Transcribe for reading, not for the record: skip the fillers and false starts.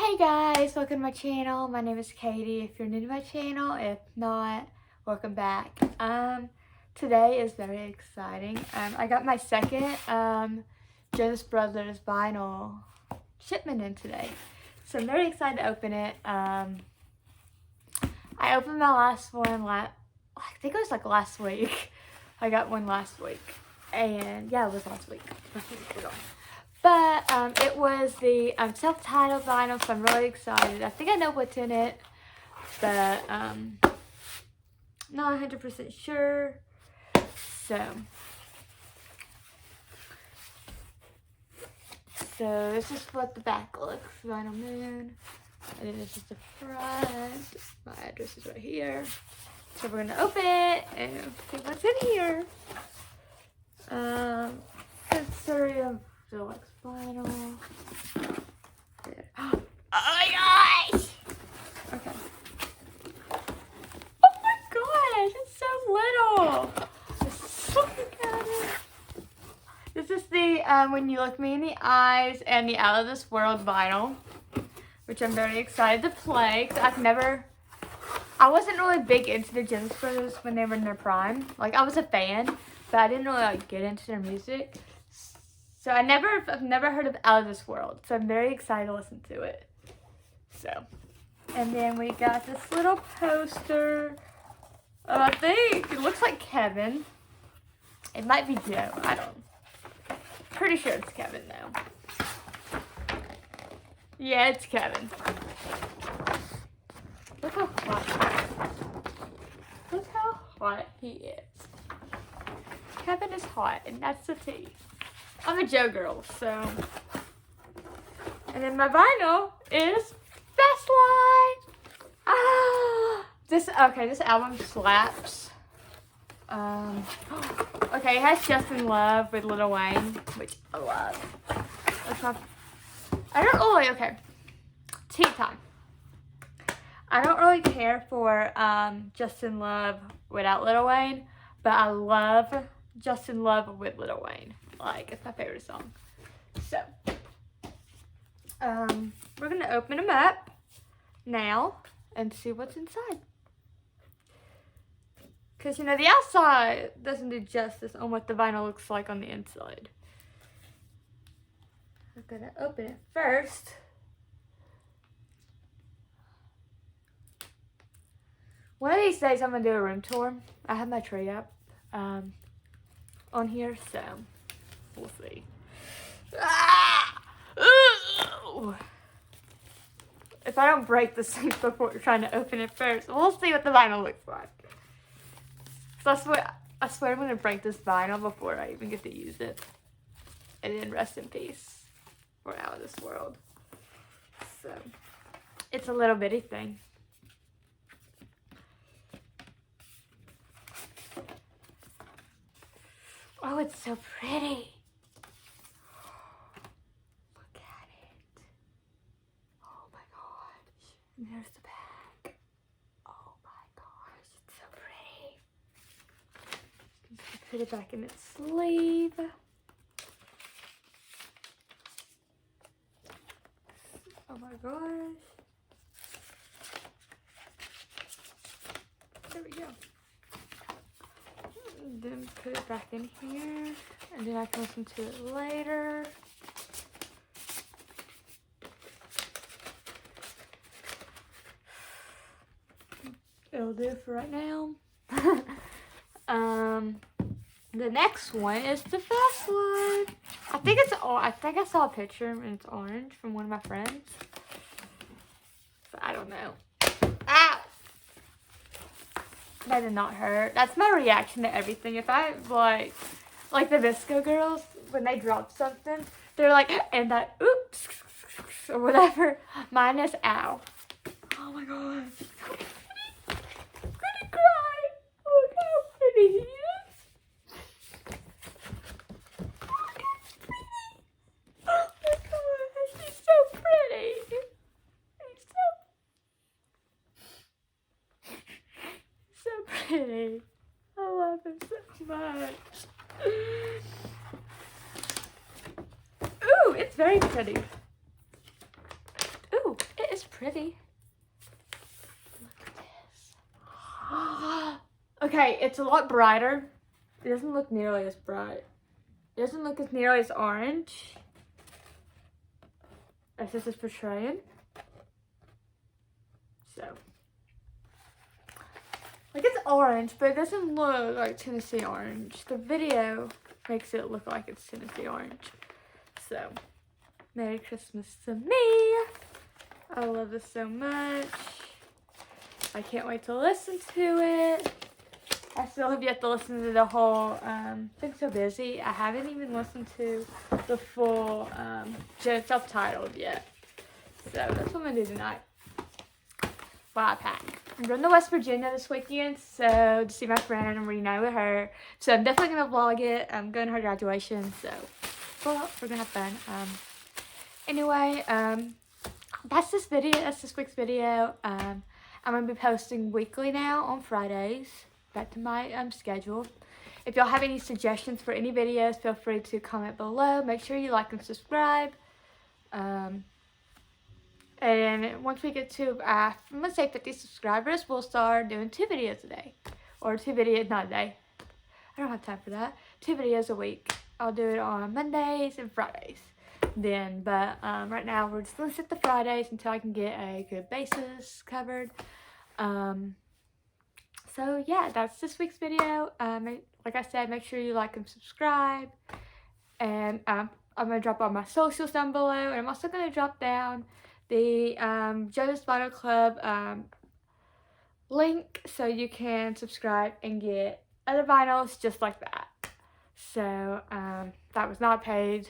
Hey guys, welcome to my channel. My name is Katie. If you're new to my channel, if not, welcome back. Today is very exciting. I got my second Jonas Brothers vinyl shipment in today, so I'm very excited to open it. I opened my last one I think it was like last week. I got one last week, and yeah, it was last week. But it was the self-titled vinyl, so I'm really excited. I think I know what's in it, but not 100% sure. So this is what the back looks, Vinyl Moon. And then this is the front. My address is right here. So we're gonna open it and see what's in here. Sensorium Deluxe vinyl. There. Oh my gosh! Okay. Oh my gosh, it's so little. Just look at it. This is the When You Look Me in the Eyes and the Out of This World vinyl, which I'm very excited to play. Cause I wasn't really big into the Jonas Brothers when they were in their prime. Like, I was a fan, but I didn't really get into their music. So I've never heard of Out of This World. So I'm very excited to listen to it. So, and then we got this little poster. I think it looks like Kevin. It might be Joe. I don't know. Pretty sure it's Kevin though. Yeah, it's Kevin. Look how hot. Look how hot he is. Kevin is hot, and that's the tea. I'm a Joe girl, so. And then my vinyl is Best Line. This album slaps. Okay, it has Justin Love with Lil Wayne, which I love. Okay. Tea time. I don't really care for Justin Love without Lil Wayne, but I love Justin Love with Lil Wayne. Like, it's my favorite song. So, we're gonna open them up now and see what's inside. Because, you know, the outside doesn't do justice on what the vinyl looks like on the inside. I'm gonna open it first. One of these days I'm gonna do a room tour. I have my tree up on here, so we'll see. If I don't break this thing before trying to open it first, we'll see what the vinyl looks like. So I swear I'm gonna break this vinyl before I even get to use it. And then rest in peace. We're out of this world. So it's a little bitty thing. Oh, it's so pretty. Look at it. Oh my gosh. And there's the back. Oh my gosh, it's so pretty. Put it back in its sleeve. Oh my gosh. There we go. And then put it back in here, and then I can listen to it later. It'll do for right now. The next one is the Best Line. I think I saw a picture and it's orange from one of my friends. So I don't know. Ow! That did not hurt. That's my reaction to everything. If I like the Visco girls, when they drop something, they're like, and that oops or whatever. Mine is ow. Oh my gosh. I'm gonna cry. Look how pretty he is. Oh my gosh, he's so pretty. He's so pretty. I love him so much. Ooh, it's very pretty. Ooh, is pretty. Look at this. Okay, it's a lot brighter. It doesn't look nearly as bright. It doesn't look as nearly as orange as this is portraying. So, like, it's orange, but it doesn't look like Tennessee orange. The video makes it look like it's Tennessee orange. So, Merry Christmas to me. I love this so much. I can't wait to listen to it. I still have yet to listen to the whole, been so busy. I haven't even listened to the full, self-titled yet. So that's what I'm gonna do tonight while I pack. I'm going to West Virginia this weekend, so to see my friend and reunite with her. So I'm definitely gonna vlog it. I'm going to her graduation, so well, we're gonna have fun. Anyway, that's this video. That's this week's video. I'm gonna be posting weekly now on Fridays. Back to my schedule. If y'all have any suggestions for any videos, feel free to comment below. Make sure you like and subscribe. And once we get to, I'm gonna say 50 subscribers, we'll start doing 2 videos a day. Or 2 videos, not a day. I don't have time for that. 2 videos a week. I'll do it on Mondays and Fridays. Then, but right now we're just gonna set the Fridays until I can get a good basis covered. So yeah, that's this week's video. Like I said, make sure you like and subscribe. And I'm gonna drop all my socials down below, and I'm also gonna drop down the Jonas Vinyl Club link so you can subscribe and get other vinyls just like that. So that was not paid.